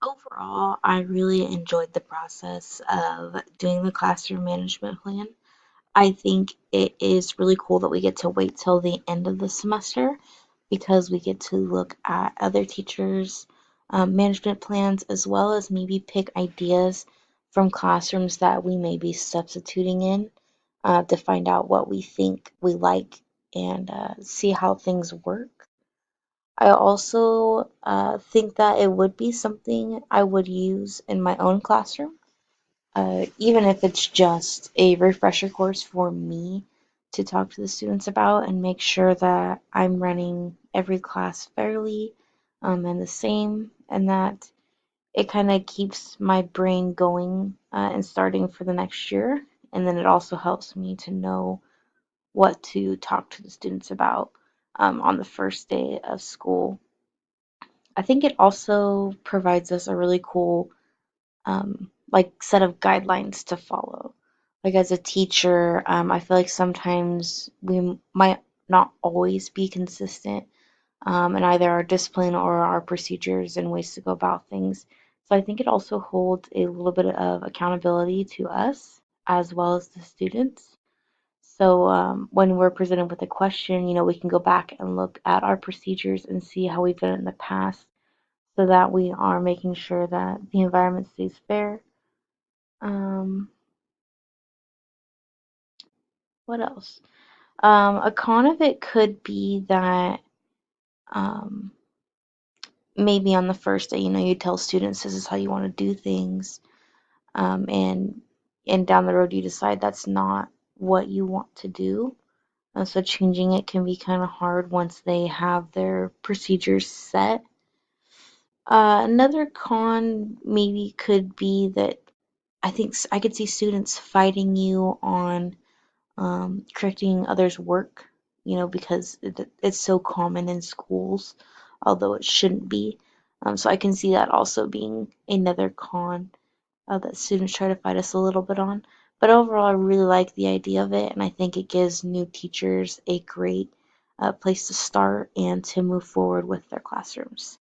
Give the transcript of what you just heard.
Overall, I really enjoyed the process of doing the classroom management plan. I think it is really cool that we get to wait till the end of the semester because we get to look at other teachers' management plans as well as maybe pick ideas from classrooms that we may be substituting in to find out what we think we like and see how things work. I also think that it would be something I would use in my own classroom, even if it's just a refresher course for me to talk to the students about and make sure that I'm running every class fairly and the same, and that it kind of keeps my brain going and starting for the next year. And then it also helps me to know what to talk to the students about on the first day of school. I think it also provides us a really cool like set of guidelines to follow. Like as a teacher, I feel like sometimes we might not always be consistent in either our discipline or our procedures and ways to go about things. So I think it also holds a little bit of accountability to us as well as the students. So when we're presented with a question, we can go back and look at our procedures and see how we've done it in the past so that we are making sure that the environment stays fair. Um, what else? A con of it could be that um, maybe on the first day, you tell students this is how you want to do things, and down the road you decide that's not what you want to do. So changing it can be kind of hard once they have their procedures set. Another con maybe could be that I think I could see students fighting you on correcting others' work, because it's so common in schools, although it shouldn't be. So I can see that also being another con that students try to fight us a little bit on. But overall, I really like the idea of it, and I think it gives new teachers a great place to start and to move forward with their classrooms.